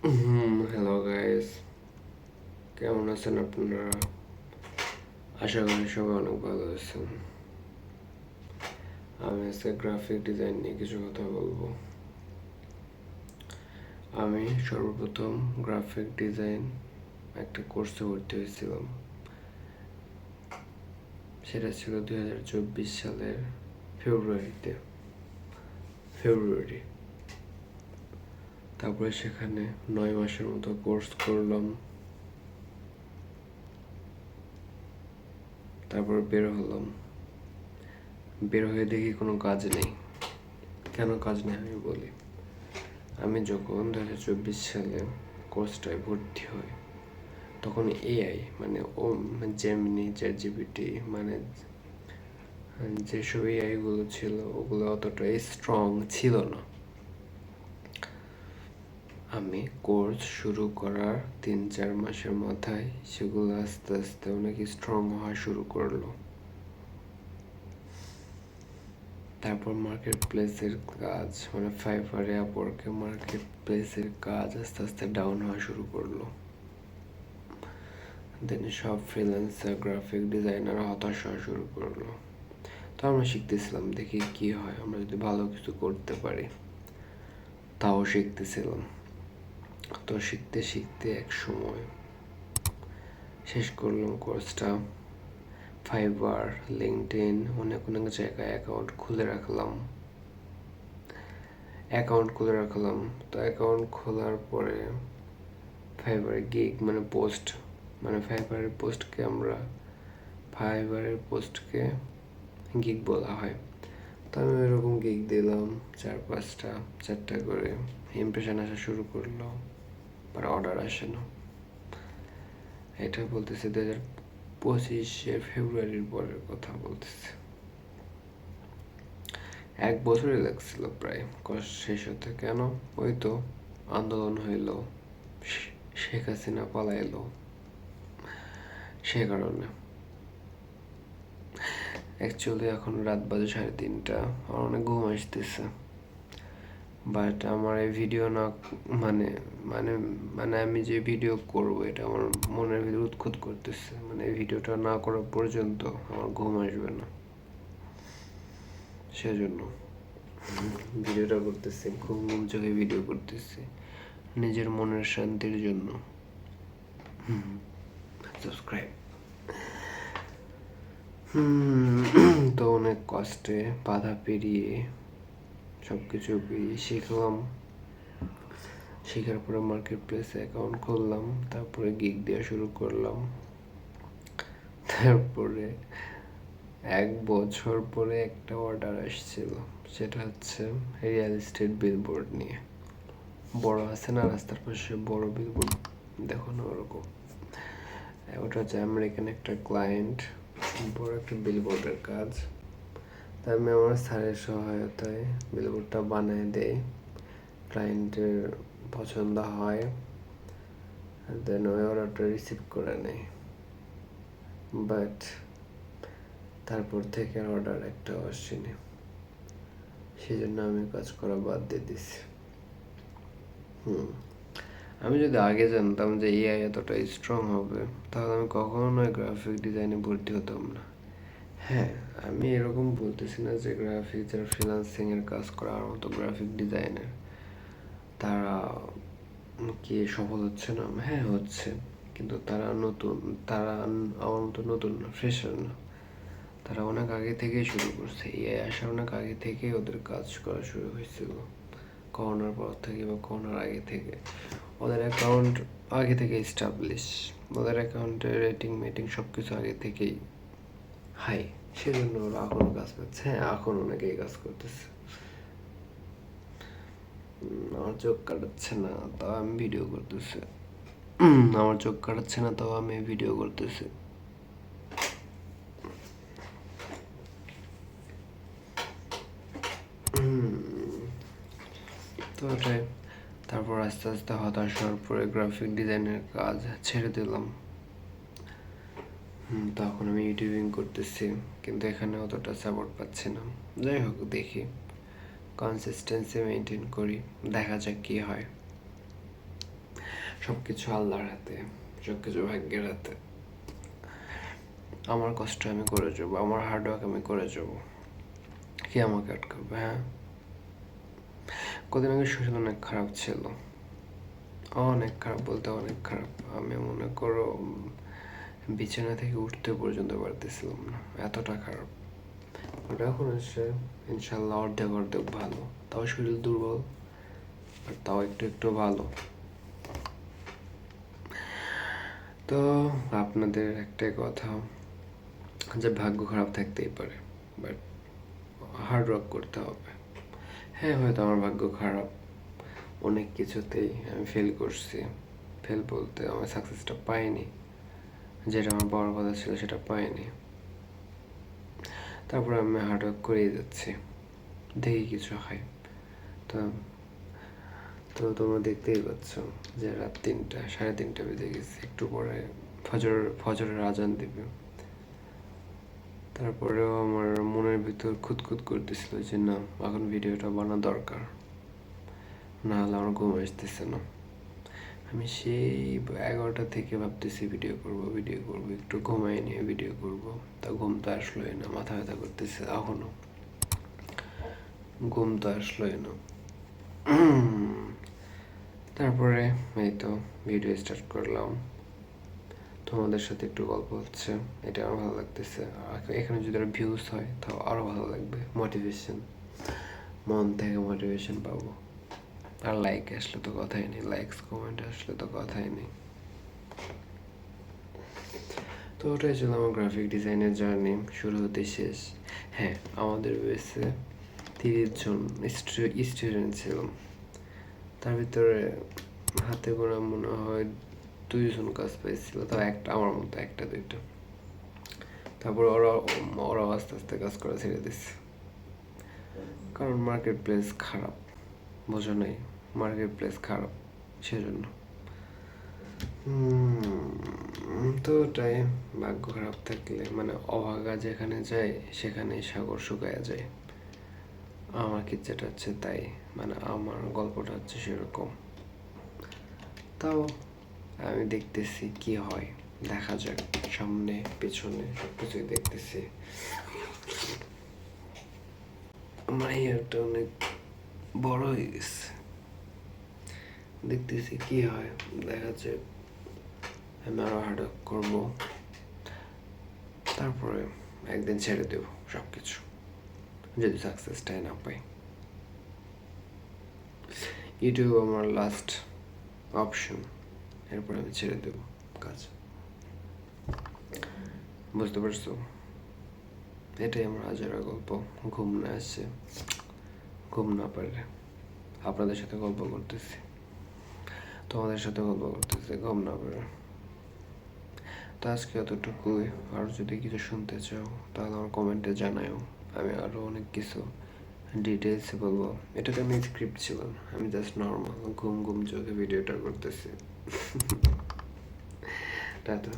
Hello guys, কেমন আছেন আপনারা? আশা করি সবাই অনেক ভালো আছেন। আমি আজকে গ্রাফিক ডিজাইন নিয়ে কিছু কথা বলবো। আমি সর্বপ্রথম গ্রাফিক ডিজাইন একটা কোর্সে ভর্তি হয়েছিলাম। সেটা ছিল 2024 সালের ফেব্রুয়ারি। তারপরে সেখানে 9 মাসের মতো কোর্স করলাম। তারপর বের হলাম। বের হয়ে দেখি কোনো কাজ নেই। কেন কাজ নেই আমি বলি। আমি যখন 2024 সালে কোর্সটায় ভর্তি হই, তখন এআই মানে জেমিনি, চ্যাটজিপিটি মানে যেসব এআইগুলো ছিল ওগুলো অতটা স্ট্রং ছিল না। আমি কোর্স শুরু করার 3-4 মাসের মাথায় সেগুলো আস্তে আস্তে অনেক স্ট্রং হওয়া শুরু করলো। তারপর মার্কেট প্লেসের কাজ মানে ফাইভারে, আপওয়ার্কে মার্কেট প্লেসের কাজ আস্তে আস্তে ডাউন হওয়া শুরু করলো। দেন সব ফ্রিল্যান্সার, গ্রাফিক ডিজাইনার হতাশ হওয়া শুরু করলো। তো আমরা শিখতেছিলাম, দেখি কি হয় আমরা যদি ভালো কিছু করতে পারি। তাও শিখতেছিলাম। তো শিখতে শিখতে এক সময় শেষ করলাম কোর্সটা। ফাইবার, লিঙ্কডইন অনেক অনেক জায়গায় অ্যাকাউন্ট খুলে রাখলাম। তো অ্যাকাউন্ট খোলার পরে ফাইবারে গিগ মানে পোস্ট, মানে ফাইবারের পোস্টকে গিগ বলা হয়। তো আমি এরকম গিগ দিলাম 4-5টা করে। ইমপ্রেশন আসা শুরু করলো, আর অর্ডার আসে না। এটা বলতেছে 2025 ফেব্রুয়ারির পরের কথা বলতেছে। 1 বছরই লাগছিল প্রায় কোর্স শেষ হতে। কেন? ওই তো আন্দোলন হইল, শেখ হাসিনা পালাইলো, সে কারণে। অ্যাকচুয়ালি এখন রাত বাজে 3:30, আমার অনেক ঘুম আসতেছে। বাট আমার এই ভিডিও না মানে মানে মানে আমি যে ভিডিও করব এটা আমার মনের ভিতরে উৎখুত করতেছে। মানে এই ভিডিওটা না করা পর্যন্ত আমার ঘুম আসবে না, সেজন্য ভিডিওটা করতেছি। ঘুম চোখে ভিডিও করতেছি নিজের মনের শান্তির জন্য। সাবস্ক্রাইব। তো অনেক কষ্টে বাধা পেরিয়ে সবকিছু শিখলাম। শেখার পরে মার্কেট প্লেসে অ্যাকাউন্ট খুললাম, তারপরে গিগ দেওয়া শুরু করলাম। তারপরে 1 বছর পরে একটা অর্ডার আসছিল, সেটা হচ্ছে রিয়েল এস্টেট বিলবোর্ড নিয়ে। বড় আছে না রাস্তার পাশে বড় বিলবোর্ড, দেখো না ওরকম। ওটা হচ্ছে আমেরিকান একটা ক্লায়েন্ট, বড় একটা বিলবোর্ডের কাজ। তাই আমি আমার স্যারের সহায়তায় বিলবোর্ডটা বানিয়ে দেই। ক্লায়েন্টের পছন্দ হয়, দেন ওই অর্ডারটা রিসিভ করে নেয়। বাট তারপর থেকে অর্ডার একটাও আসেনি, সেই জন্য আমি কাজ করা বাদ দিয়ে দিছি। আমি যদি আগে জানতাম যে এআই এতটা স্ট্রং হবে, তাহলে আমি কখনোই গ্রাফিক ডিজাইনে ভর্তি হতাম না। হ্যাঁ, আমি এরকম বলতেছি না যে গ্রাফিক যারা ফ্রিল্যান্সিংয়ের কাজ করে আমার মতো গ্রাফিক ডিজাইনার তারা কি সফল হচ্ছে না। হ্যাঁ হচ্ছে, কিন্তু তারা আমার মতো নতুন না, ফ্রেশার না। তারা অনেক আগে থেকেই শুরু করছে। এআই আসার অনেক আগে থেকেই ওদের কাজ করা শুরু হয়েছিল, করোনার পর থেকে বা করোনার আগে থেকে। ওদের অ্যাকাউন্ট আগে থেকে এস্টাবলিশ, ওদের অ্যাকাউন্টের রেটিং সব কিছু আগে থেকেই হাই, সেজন্য ওরা এখনও কাজ করছে। হ্যাঁ, এখন অনেকেই কাজ করতেছে। আমার চোখ কাটাচ্ছে না তাও আমি ভিডিও করতেছি। তো ওটাই। তারপর আস্তে আস্তে হতাশ হওয়ার পরে গ্রাফিক ডিজাইনের কাজ ছেড়ে দিলাম। তখন আমি ইউটিউবিং করতেছি, কিন্তু এখানে অতটা সাপোর্ট পাচ্ছি না। যাই হোক, দেখি কনসিস্টেন্সি মেনটেন করি, দেখা যাক কি হয়। সব কিছু আল্লাহর হাতে, সব কিছু ভাগ্যের হাতে। আমার কষ্ট আমি করে যাবো, আমার হার্ডওয়ার্ক আমি করে যাবো, কে আমাকে আটকাবে? হ্যাঁ, কদিন আগে শরীর অনেক খারাপ ছিল, অনেক খারাপ বলতে অনেক খারাপ। আমি মনে করো বিছানা থেকে উঠতে পর্যন্ত পারতেছিলাম না, এতটা খারাপ। ওটা এখন এসে ইনশাল্লাহ অর্ধেক অর্ধেক ভালো, তাও শরীর দুর্বল, আর তাও একটু একটু ভালো। তো আপনাদের একটাই কথা যে ভাগ্য খারাপ থাকতেই পারে, বাট হার্ড ওয়ার্ক করতে হবে। হ্যাঁ, হয়তো আমার ভাগ্য খারাপ, অনেক কিছুতেই আমি ফেল করছি। ফেল বলতে আমার সাকসেসটা পাইনি, যেটা আমার পাওয়ার কথা ছিল সেটা পাইনি। তারপরে আমি হার্ড ওয়ার্ক করেই যাচ্ছি, দেখি কিছু হয়। তো তো তোমরা দেখতেই পাচ্ছ যে রাত 3টা, 3:30 বেজে গেছে, একটু পরে ফজরের আজান দিবে। তারপরেও আমার মনের ভিতর খুঁতখুত করতেছিল যে না, এখন ভিডিওটা বানানো দরকার, না হলে আমার ঘুম আসতেছে না। আমি সেই 11টা থেকে ভাবতেছি ভিডিও করব, একটু ঘুমাই নিয়ে ভিডিও করব, তা ঘুম তো আসলোই না, মাথা ব্যথা করতেছে এখনো, ঘুম তো আসলোই না। তারপরে এই তো ভিডিও স্টার্ট করলাম, তোমাদের সাথে একটু গল্প হচ্ছে, এটা আমার ভালো লাগতেছে। এখানে যদি আরো ভিউজ হয় তাও আরো ভালো লাগবে, মোটিভেশন, মন থেকে মোটিভেশন পাবো। আর লাইক আসলে তো কথাই নেই, লাইকস কমেন্ট আসলে তো কথাই নেই। তো ওটাই ছিল আমার গ্রাফিক ডিজাইনের জার্নি, শুরু হতে শেষ। হ্যাঁ, আমাদের বেসে 30 জন স্টুডেন্ট ছিলাম, তার ভিতরে হাতে গোনা মনে হয় 2 জন কাজ পাইছিল, তাও একটা আমার মতো, একটা দুইটা। তারপর ওরা আস্তে আস্তে কাজ করা ছেড়ে দিচ্ছে, কারণ মার্কেট প্লেস খারাপ, বোঝো নাই, মার্কেট প্লেস খারাপ, সেজন্য। তো ওটাই, ভাগ্য খারাপ থাকলে মানে অভাগা যেখানে যায় সেখানেই সাগর শুকায়া যায়। আমার কিচ্ছাটা হচ্ছে তাই, মানে আমার গল্পটা হচ্ছে সেরকম। তাও আমি দেখতেছি কি হয়, দেখা যাক, সামনে পেছনে সবকিছুই দেখতেছি। আমার হেয়ারটা অনেক বড় হয়ে গেছে, দেখতেছি কি হয়, দেখা যাক। আমি আরো হার্ড ওয়ার্ক করবো, তারপরে একদিন ছেড়ে দেব সবকিছু, যদি সাকসেসটাই না পাই। ইউটিউব আমার লাস্ট অপশন, এরপর আমি ছেড়ে দেব কাজ। বুঝতে পারছো? এটাই আমার হাজারা গল্প। ঘুম না আসছে, ঘুম না পারলে আপনাদের সাথে গল্প করতেছি, তোমাদের সাথে গল্প করতেছি, ঘুম না পারে। তো আজকে এতটুকুই, আর যদি কিছু শুনতে চাও তাহলে আমার কমেন্টে জানাও, আমি আরও অনেক কিছু ডিটেলসে বলবো। এটা তো আমি স্ক্রিপ্ট ছিল না, আমি জাস্ট নর্মাল ঘুম চোখে ভিডিওটা করতেছি। টাটা।